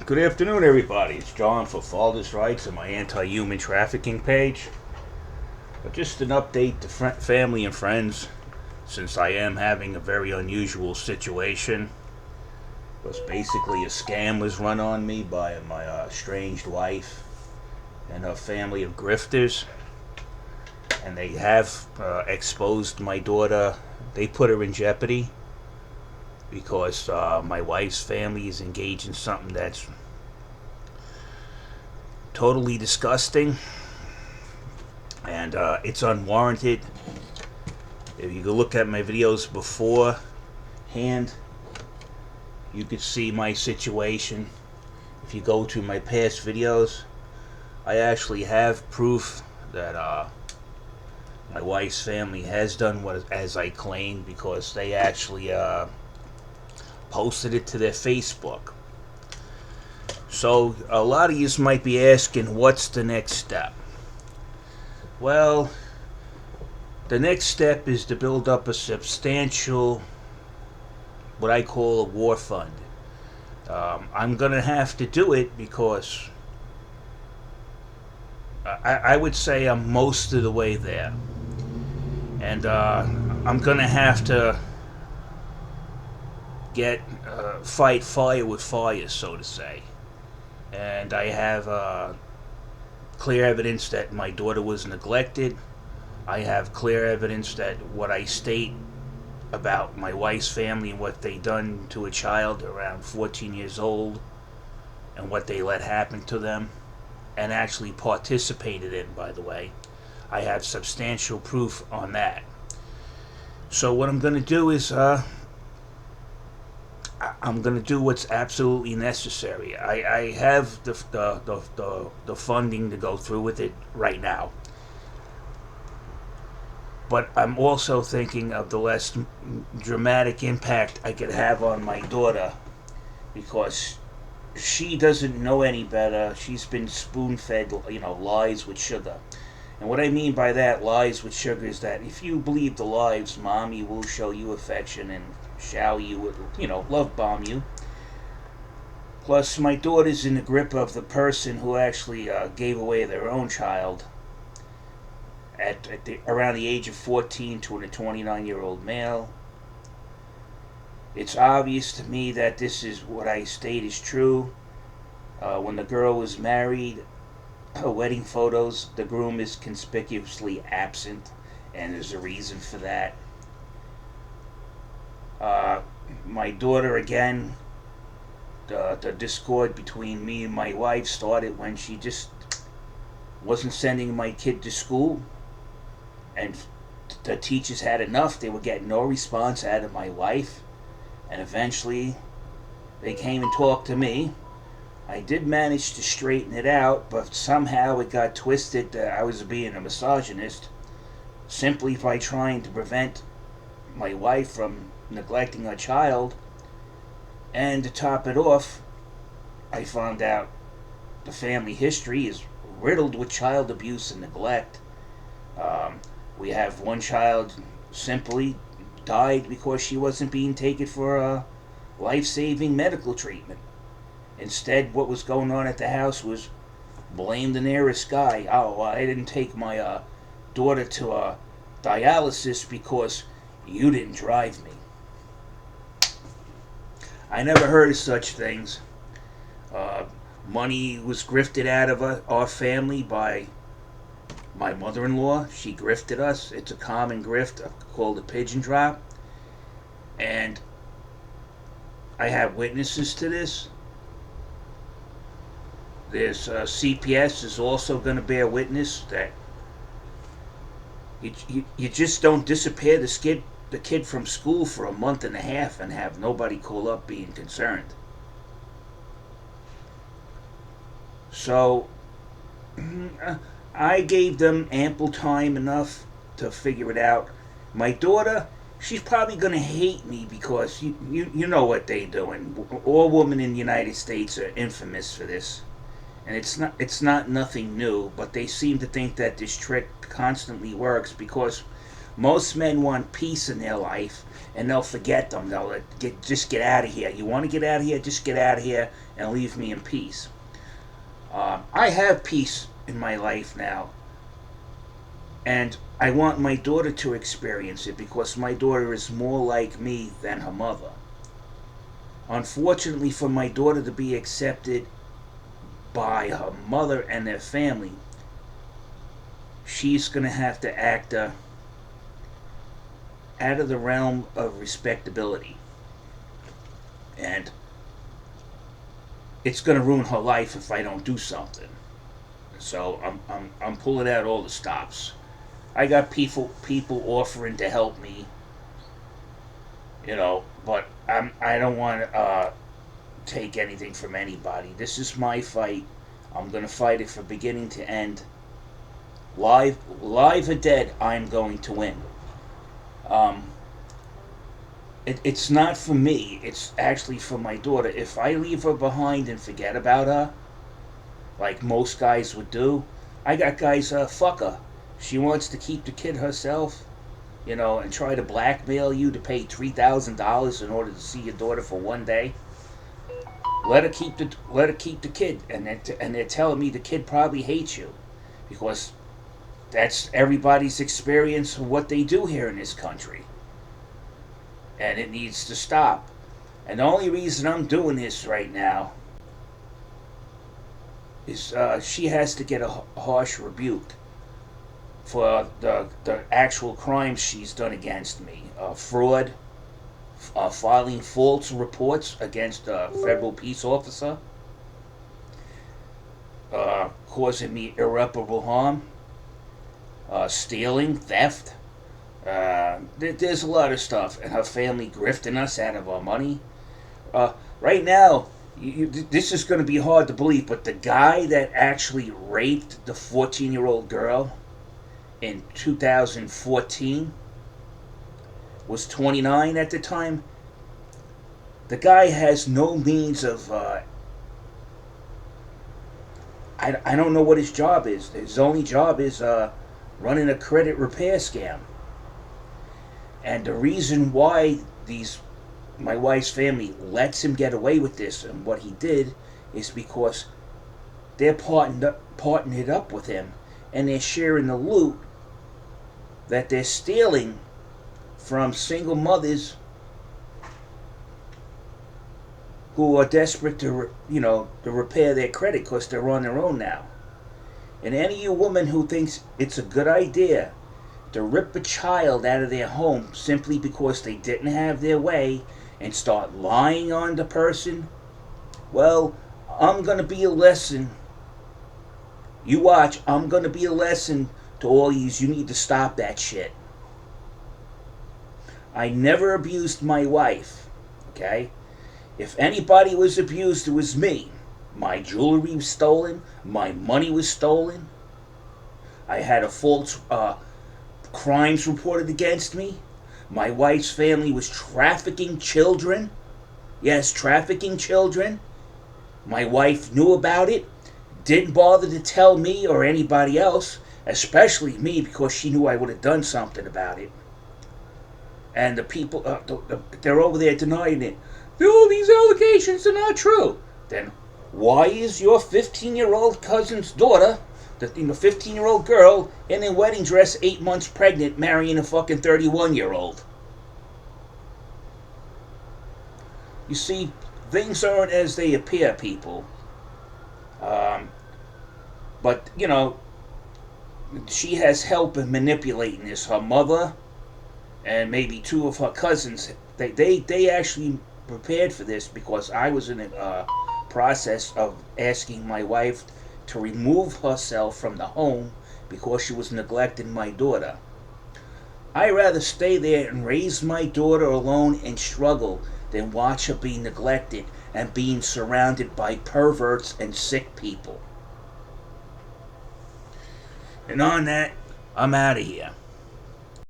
Good afternoon, everybody. It's John for Father's Rights and my anti-human trafficking page. But just an update to family and friends, since I am having a very unusual situation. It was basically a scam was run on me by my estranged wife and her family of grifters, and they have exposed my daughter. They put her in jeopardy because my wife's family is engaged in something that's totally disgusting, and it's unwarranted. If you go look at my videos beforehand, you could see my situation. If you go to my past videos, I actually have proof that my wife's family has done what as I claimed, because they actually posted it to their Facebook. So a lot of you might be asking, what's the next step? Well, the next step is to build up a substantial, what I call a war fund. I'm going to have to do it because I would say I'm most of the way there. And I'm going to have to fight fire with fire, so to say. And I have clear evidence that my daughter was neglected. I have clear evidence that what I state about my wife's family and what they done to a child around 14 years old and what they let happen to them and actually participated in, by the way. I have substantial proof on that. So what I'm going to do is I'm going to do what's absolutely necessary. I have the funding to go through with it right now. But I'm also thinking of the less dramatic impact I could have on my daughter, because she doesn't know any better. She's been spoon-fed, lies with sugar. And what I mean by that, lies with sugar, is that if you believe the lies, mommy will show you affection and shower you with, love bomb you. Plus, my daughter's in the grip of the person who actually gave away their own child around the age of 14 to a 29-year-old male. It's obvious to me that this is what I state is true. When the girl was married, her wedding photos, the groom is conspicuously absent, and there's a reason for that. My daughter, again, the discord between me and my wife started when she just wasn't sending my kid to school, and the teachers had enough. They were getting no response out of my wife, and eventually they came and talked to me. I did manage to straighten it out, but somehow it got twisted that I was being a misogynist simply by trying to prevent my wife from neglecting her child. And to top it off, I found out the family history is riddled with child abuse and neglect. We have one child simply died because she wasn't being taken for life-saving medical treatment. Instead, what was going on at the house was blame the nearest guy. Oh, I didn't take my daughter to dialysis because you didn't drive me. I never heard of such things. Money was grifted out of our family by my mother-in-law. She grifted us. It's a common grift called a pigeon drop. And I have witnesses to this. There's CPS is also going to bear witness that you just don't disappear the kid from school for a month and a half and have nobody call up being concerned. So I gave them ample time enough to figure it out. My daughter, she's probably going to hate me because you know what they're doing. All women in the United States are infamous for this. And it's not nothing new, but they seem to think that this trick constantly works, because Most men want peace in their life, and they'll forget them. They'll just get out of here. You want to get out of here? Just get out of here and leave me in peace. I have peace in my life now, and I want my daughter to experience it because my daughter is more like me than her mother. Unfortunately, for my daughter to be accepted by her mother and their family, she's going to have to act out of the realm of respectability. And it's going to ruin her life if I don't do something. So I'm pulling out all the stops. I got people offering to help me, but I don't want to take anything from anybody. This is my fight. I'm going to fight it from beginning to end. Live or dead, I'm going to win. It's not for me. It's actually for my daughter. If I leave her behind and forget about her, like most guys would do, I got guys, fuck her. She wants to keep the kid herself, and try to blackmail you to pay $3,000 in order to see your daughter for one day. Let her keep the kid, and they're telling me the kid probably hates you, because that's everybody's experience of what they do here in this country. And it needs to stop. And the only reason I'm doing this right now is she has to get a harsh rebuke for the actual crimes she's done against me. Fraud, filing false reports against a federal peace officer, causing me irreparable harm, stealing, theft. There's a lot of stuff, and her family grifting us out of our money. Right now, this is going to be hard to believe, but the guy that actually raped the 14-year-old girl in 2014 was 29 at the time. The guy has no means of I don't know what his job is. His only job is running a credit repair scam. And the reason why my wife's family lets him get away with this and what he did is because they're parting it up with him, and they're sharing the loot that they're stealing from single mothers who are desperate to repair their credit because they're on their own now. And any you woman who thinks it's a good idea to rip a child out of their home simply because they didn't have their way and start lying on the person, well, I'm going to be a lesson. You watch, I'm going to be a lesson to all yous. You need to stop that shit. I never abused my wife, okay? If anybody was abused, it was me. My jewelry was stolen. My money was stolen. I had a false crimes reported against me. My wife's family was trafficking children. Yes, trafficking children. My wife knew about it, didn't bother to tell me or anybody else, especially me, because she knew I would have done something about it. And the people, they're over there denying it. No, these allegations are not true. Then why is your 15-year-old cousin's daughter, the 15-year-old girl, in a wedding dress 8 months pregnant, marrying a fucking 31-year-old? You see, things aren't as they appear, people. But, she has help in manipulating this. Her mother and maybe two of her cousins, they actually prepared for this because I was in a process of asking my wife to remove herself from the home because she was neglecting my daughter. I'd rather stay there and raise my daughter alone and struggle than watch her be neglected and being surrounded by perverts and sick people. And on that, I'm out of here.